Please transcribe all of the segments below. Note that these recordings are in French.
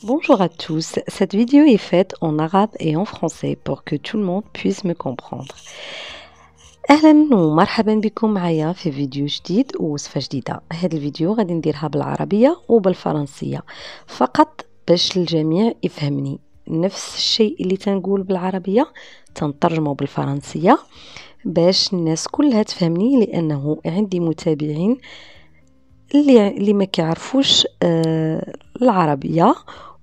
Bonjour à tous, cette vidéo est faite en arabe et en français pour que tout le monde puisse me comprendre. أهلا ومرحبا بكم معايا في فيديو جديد ووصفة جديدة. هذا الفيديو غادي نديرها بالعربية وبالفرنسية فقط باش الجميع يفهمني. نفس الشيء اللي تنقول بالعربية تنترجمه بالفرنسية باش الناس كلها تفهمني، لأنه عندي متابعين اللي ما كيعرفوش العربية،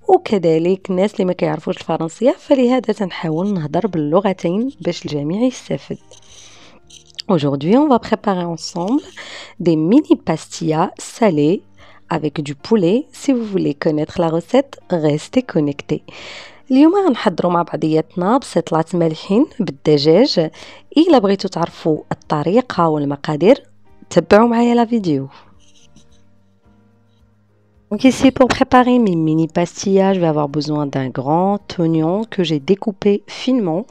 وكذلك الناس اللي ما كيعرفوش الفرنسية، فلهذا تنحاول نهضر باللغتين باش الجميع يستفد. Aujourd'hui, on va préparer ensemble des mini pastillas salées avec du poulet. Si vous voulez connaître la recette, restez connectés. اليوم غنحضروا مع بعضياتنا بسطلات مالحين بالدجاج. إلا بغيتوا تعرفوا الطريقة والمقادير تبعوا معايا لا فيديو. Donc ici, pour préparer mes mini pastillas, je vais avoir besoin d'un grand oignon que j'ai découpé finement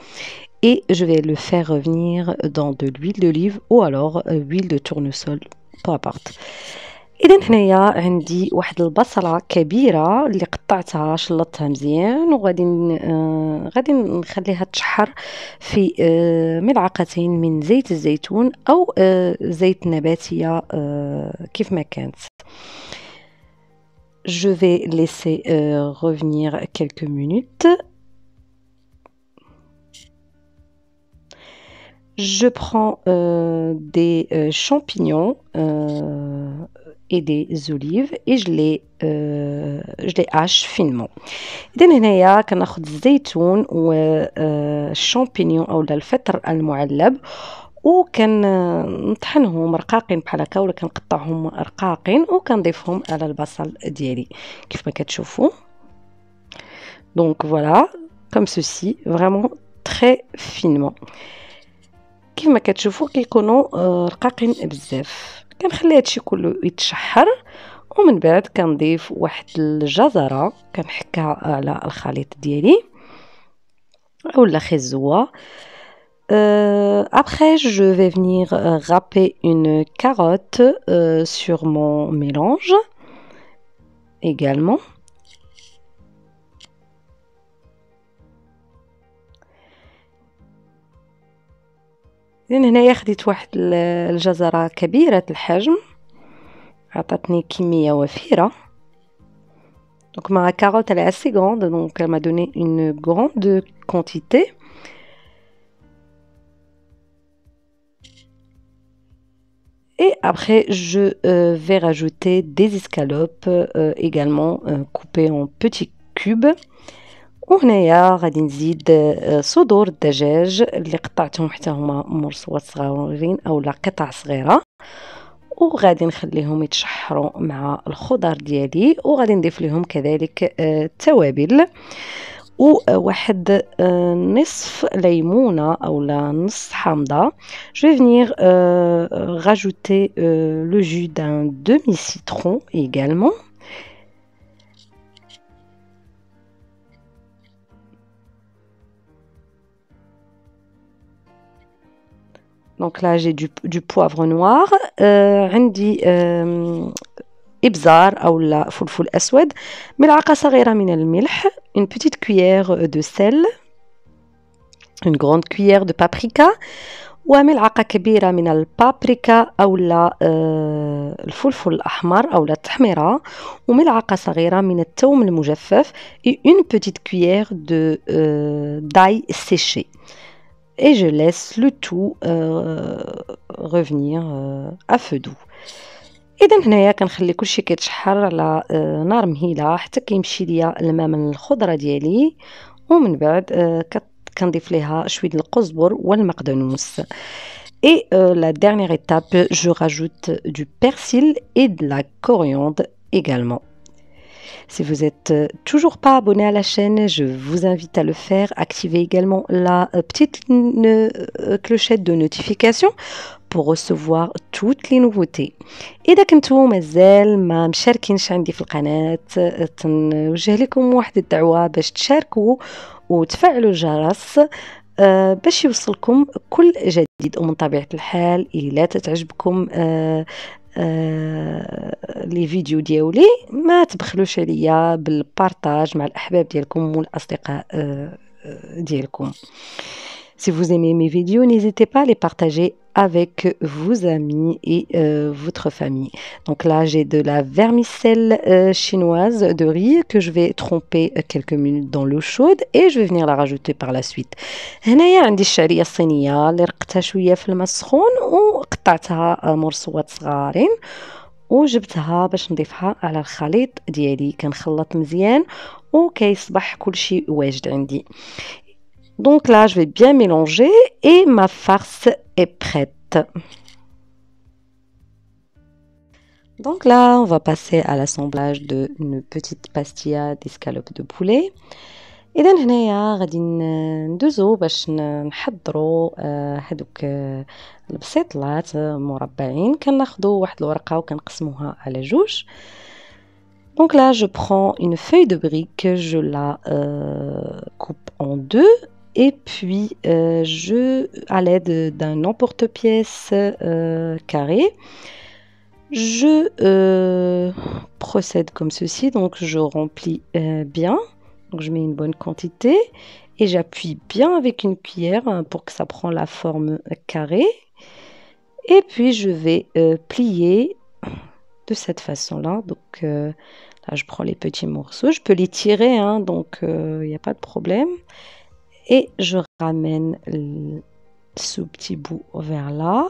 et je vais le faire revenir dans de l'huile d'olive ou alors huile de tournesol, peu importe. إذا هنايا عندي واحد البصلة كبيرة اللي قطعتها شلطتها مزيان، وغادي نخليها تشحر في ملعقتين من زيت الزيتون أو زيت نباتية كيف ما كانت. Je vais laisser revenir quelques minutes. Je prends des champignons et des olives et je les hache finement. إذن هنايا كناخد الزيتون والشامبينيون أو الفطر المعلب وكنطحنهم رقاقين بحال هكا، ولا كنقطعهم رقاقين وكنضيفهم على البصل ديالي كيف ما كتشوفوا. Donc voilà, comme ceci, vraiment très finement. كيف ما كتشوفوا كيكونوا رقاقين بزاف. كنخلي هادشي كله يتشحر ومن بعد كنضيف واحد الجزره كنحكها على الخليط ديالي اولا خزوه. Après, je vais venir râper une carotte sur mon mélange également. إذن هنايا خديت واحد الجزرة كبيرة الحجم عطاتني كمية وفيرة. Donc ma carotte elle est assez grande, donc elle m'a donné une grande quantité. Et après, je vais rajouter des escalopes également coupées en petits cubes. وهنايا غادي نزيد صدور الدجاج اللي قطعتهم حتى هما مرصوات صغيرين اولا قطع صغيره، وغادي نخليهم يتشحروا مع الخضر ديالي، وغادي نضيف لهم كذلك التوابل وواحد نصف ليمونه اولا نص حامضه. Je vais venir rajouter le jus d'un demi-citron également. Donc là j'ai du poivre noir, عندي إبزار أو لا فلفل أسود، ملعقة صغيرة من الملح، une petite cuillère de sel, une grande cuillère de paprika وملعقة كبيرة من البابريكا أو لا الفلفل الأحمر أو لا التحميرة، وملعقة صغيرة من الثوم المجفف et une petite cuillère de d'ail séché. Et je laisse le tout revenir à feu doux. إذا هنايا كنخلي كلشي كيتشحر على نار مهيلة حتى كيمشي ليا الماء من الخضرة ديالي، ومن بعد كنضيف ليها شويه القزبر والمقدونس. Et la dernière étape, je rajoute du persil et de la coriandre également. Si vous n'êtes toujours pas abonné à la chaîne, je vous invite à le faire. Activez également la petite clochette de notification pour recevoir toutes les nouveautés. إذا كنتو مازال ما مشاركينش عندي في القناة، تنوجه لكم واحد الدعوة باش تشاركوا وتفعلوا الجرس باش يوصلكم كل جديد. ومن طبيعة الحال إلا تعجبكم لي فيديو ديالي ما تبخلوش عليا بالبارطاج مع الأحباب ديالكم والأصدقاء ديالكم. Si vous aimez mes vidéos, n'hésitez pas à les partager avec vos amis et votre famille. Donc là, j'ai de la vermicelle chinoise de riz que je vais tremper quelques minutes dans l'eau chaude et je vais venir la rajouter par la suite. هنايا عندي الشعرية الصينية اللي رقتها شوية في الماء السخون وقطعتها مرصوات صغارين وجبتها باش نضيفها على الخليط ديالي. كنخلط مزيان وكيصبح كلشي واجد عندي. Donc là, je vais bien mélanger et ma farce est prête. Donc là, on va passer à l'assemblage d'une petite pastilla d'escalope de poulet. إذا هنايا غادي ندوزو باش نحضروا هذوك البسيطلات مربعين. كناخذوا واحد الورقة وكنقسموها على جوج. Donc là, je prends une feuille de brique, je la coupe en deux. Et puis, à l'aide d'un emporte-pièce carré, je procède comme ceci. Donc, je remplis bien. Donc, je mets une bonne quantité et j'appuie bien avec une cuillère pour que ça prenne la forme carrée. Et puis, je vais plier de cette façon-là. Donc, là, je prends les petits morceaux. Je peux les tirer, hein, donc il n'y a pas de problème. Et je ramène ce petit bout vers là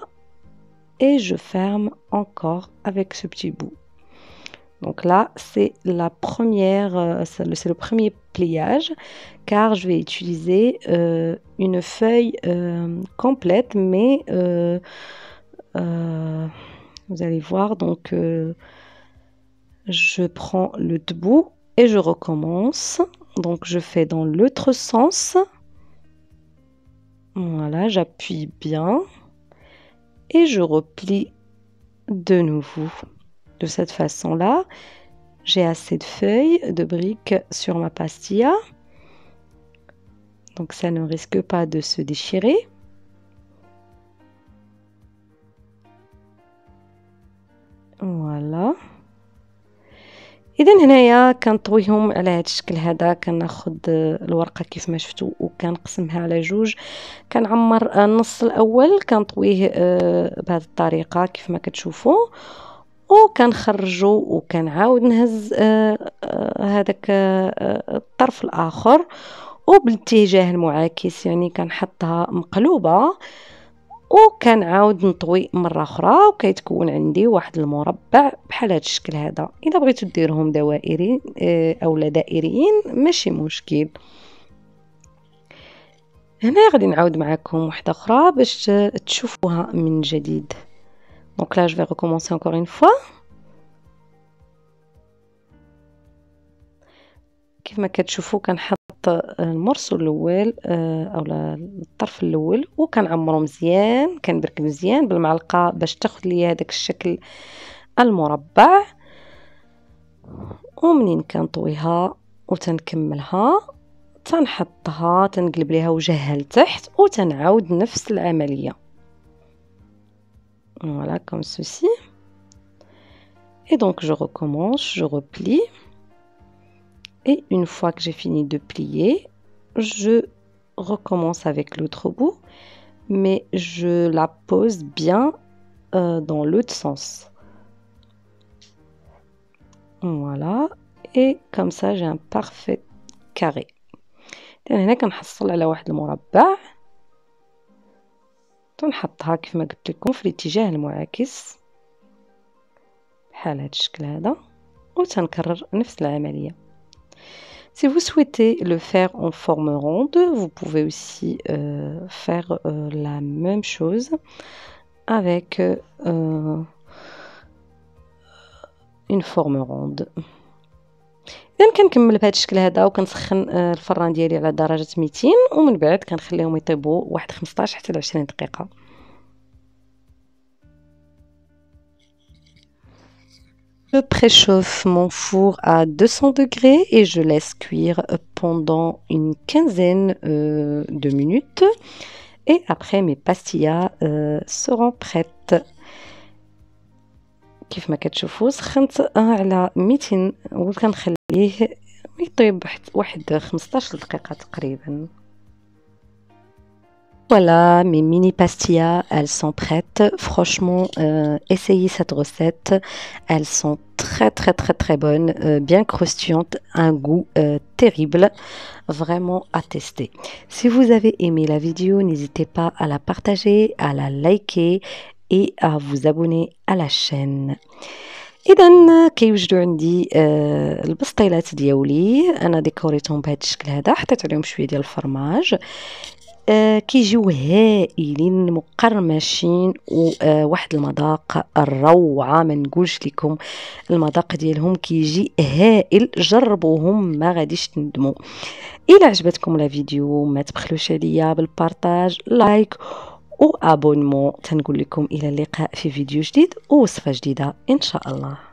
et je ferme encore avec ce petit bout. Donc là, c'est la première, c'est le premier pliage car je vais utiliser une feuille complète, mais vous allez voir, donc je prends le debout et je recommence. Donc je fais dans l'autre sens. Voilà, j'appuie bien et je replie de nouveau. De cette façon-là, j'ai assez de feuilles de briques sur ma pastilla. Donc ça ne risque pas de se déchirer. Voilà. إذا هنايا كنطويهم على هذا الشكل هذا. كناخذ الورقة كيف ما شفتوا وكنقسمها على جوج. كنعمر النص الأول كنطويه بهذه الطريقة كيف ما كتشوفوا وكنخرجو وكنعاود نهز هذاك الطرف الآخر وبالاتجاه المعاكس، يعني كنحطها مقلوبة وكنعاود نطوي مرة أخرى وكيتكون عندي واحد المربع بحال هذا الشكل هذا. إذا بغيتو ديرهم دوائري أو لا دائريين ماشي مشكل. هنا غادي نعاود معكم واحدة أخرى باش تشوفوها من جديد. Donc là je vais recommencer encore une fois. كيف ما كتشوفوا كنحط المرسو الاول او الطرف الاول وكنعمرو مزيان، كنبرك مزيان بالمعلقه باش تاخذ لي هذاك الشكل المربع. ومنين كنطويها وتنكملها تنحطها تنقلب ليها وجهها لتحت وتنعاود نفس العمليه. Voilà, comme ceci. Et donc je recommence, je replie. Et une fois que j'ai fini de plier, je recommence avec l'autre bout, mais je la pose bien dans l'autre sens. Voilà, et comme ça j'ai un parfait carré. هنا كنحصل على واحد المربع تنحطها كيف ما قلت لكم في الاتجاه المعاكس بحال هذا الشكل هذا وتنكرر نفس العمليه. Si vous souhaitez le faire en forme ronde, vous pouvez aussi faire la même chose avec une forme ronde. إذا كنكمل بهذا الشكل هذا وكنسخن الفران ديالي على درجة 200 ومن بعد كنخليهم يطيبوا واحد 15 حتى ل 20 دقيقة. Je préchauffe mon four à 200 degrés et je laisse cuire pendant une quinzaine de minutes. Et après, mes pastillas seront prêtes. كيف ما كتشوفوا سخنت على 200 وكنخليه يطيب واحد 15 دقيقة تقريبا. Voilà, mes mini pastillas, elles sont prêtes. Franchement, essayez cette recette. Elles sont très bonnes, bien croustillantes, un goût terrible. Vraiment à tester. Si vous avez aimé la vidéo, n'hésitez pas à la partager, à la liker et à vous abonner à la chaîne. إذا كيوجدوا عندي البسطيلات ديالي، أنا ديكوريتهم بهذا الشكل هذا، حطيت عليهم شوية ديال الفرماج. كيجيو هائلين مقرمشين وواحد المذاق الروعة، ما نقولش لكم المذاق ديالهم كيجي هائل، جربوهم ما غاديش تندموا. الى عجبتكم لا فيديو ما تبخلوش عليا بالبارطاج، لايك وابونمون. تنقول لكم الى اللقاء في فيديو جديد ووصفة جديدة ان شاء الله.